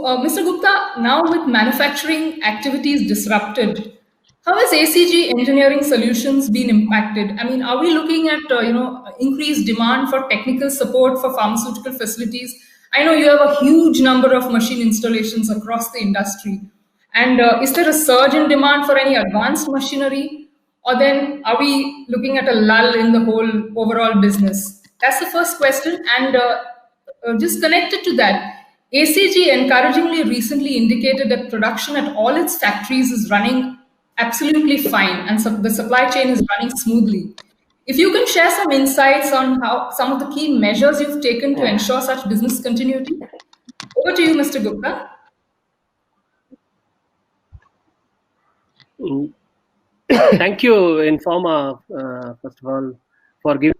Mr. Gupta, now with manufacturing activities disrupted, how has ACG Engineering Solutions been impacted? I mean, are we looking at increased demand for technical support for pharmaceutical facilities? I know you have a huge number of machine installations across the industry, and is there a surge in demand for any advanced machinery, or then are we looking at a lull in the whole overall business? That's the first question, and just connected to that, ACG encouragingly recently indicated that production at all its factories is running absolutely fine and the supply chain is running smoothly. If you can share some insights on how some of the key measures you've taken to ensure such business continuity. Over to you, Mr. Gupta. Thank you, Informa, first of all, for giving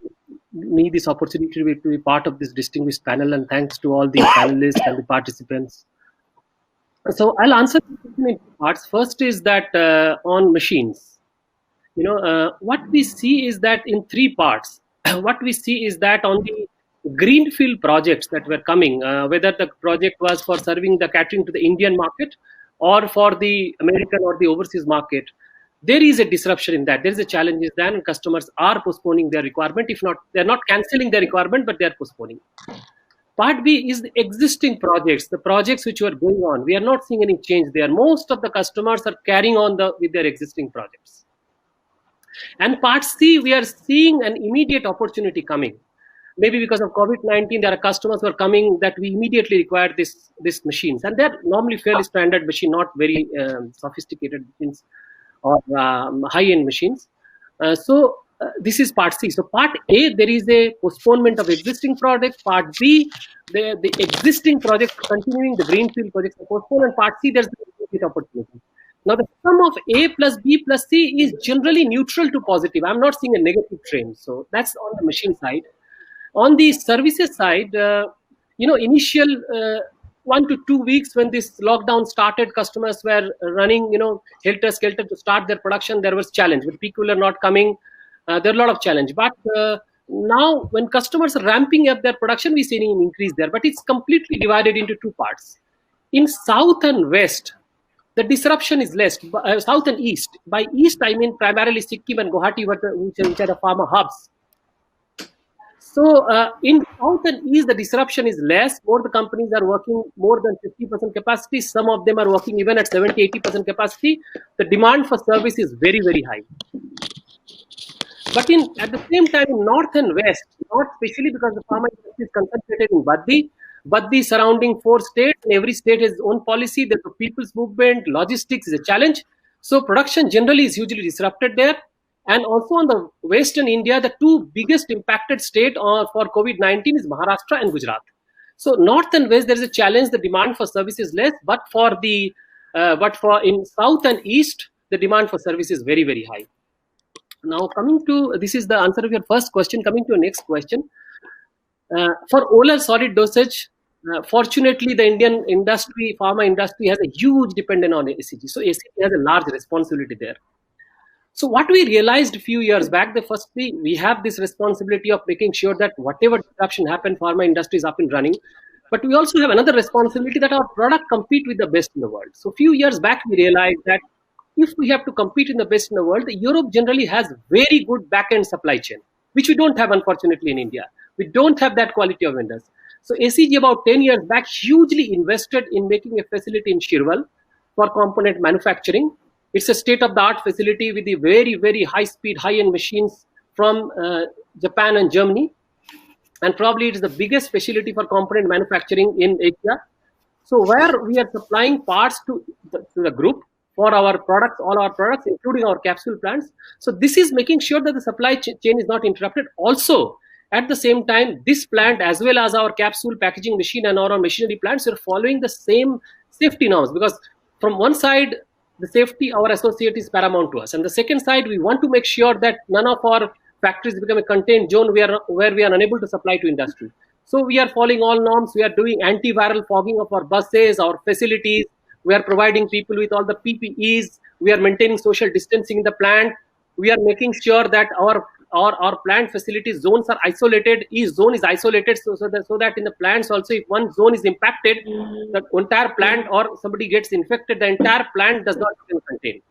me this opportunity to be part of this distinguished panel, and thanks to all the panelists and the participants. So I'll answer the question in two parts. First is that on machines, what we see is that in three parts. What we see is that on the greenfield projects that were coming, whether the project was for serving the catering to the Indian market or for the American or the overseas market, there is a disruption in that. There is a challenge is that customers are postponing their requirement. If not, they're not cancelling their requirement, but they're postponing. Part B is the existing projects, the projects which were going on. We are not seeing any change there. Most of the customers are carrying on with their existing projects. And part C, we are seeing an immediate opportunity coming. Maybe because of COVID-19, there are customers who are coming that we immediately require these machines. And they're normally fairly standard machine, not very sophisticated machines or high-end machines. So this is part C. So part A, there is a postponement of existing projects. Part B, the existing projects continuing, the greenfield projects are postponed. And part C, there's the opportunity. Now, the sum of A plus B plus C is generally neutral to positive. I'm not seeing a negative trend. So that's on the machine side. On the services side, initial 1 to 2 weeks when this lockdown started, customers were running, helter-skelter to start their production. There was challenge. When people are not coming, there are a lot of challenge. But now when customers are ramping up their production, we see an increase there. But it's completely divided into two parts. In South and West, the disruption is less. South and East. By East, I mean primarily Sikkim and Guwahati, which are the pharma hubs. So in South and East, the disruption is less. More the companies are working more than 50% capacity. Some of them are working even at 70-80% capacity. The demand for service is very, very high. But at the same time, in North and West, not especially because the pharma industry is concentrated in Baddi surrounding 4 states, and every state has its own policy. There's a people's movement, logistics is a challenge. So production generally is hugely disrupted there. And also on the Western India, the two biggest impacted states for COVID-19 is Maharashtra and Gujarat. So North and West, there is a challenge. The demand for service is less, but in South and East, the demand for service is very, very high. Now this is the answer of your first question. Coming to your next question. For oral solid dosage, fortunately, the Indian pharma industry has a huge dependence on ACG. So ACG has a large responsibility there. So what we realized a few years back, firstly, we have this responsibility of making sure that whatever disruption happened, pharma industry is up and running. But we also have another responsibility that our product compete with the best in the world. So a few years back, we realized that if we have to compete in the best in the world, Europe generally has very good back-end supply chain, which we don't have, unfortunately, in India. We don't have that quality of vendors. So ACG about 10 years back hugely invested in making a facility in Shirwal for component manufacturing. It's a state-of-the-art facility with the very, very high-speed, high-end machines from Japan and Germany. And probably it is the biggest facility for component manufacturing in Asia. So where we are supplying parts to the group for our products, all our products, including our capsule plants. So this is making sure that the supply chain is not interrupted. Also, at the same time, this plant, as well as our capsule packaging machine and our machinery plants, are following the same safety norms. Because from one side, the safety, our associate is paramount to us. And the second side, we want to make sure that none of our factories become a contained zone where we are unable to supply to industry. So we are following all norms. We are doing antiviral fogging of our buses, our facilities. We are providing people with all the PPEs. We are maintaining social distancing in the plant. We are making sure that or plant facility zones are isolated. Each zone is isolated, so that in the plants also, if one zone is impacted, the entire plant or somebody gets infected, the entire plant does not even contain.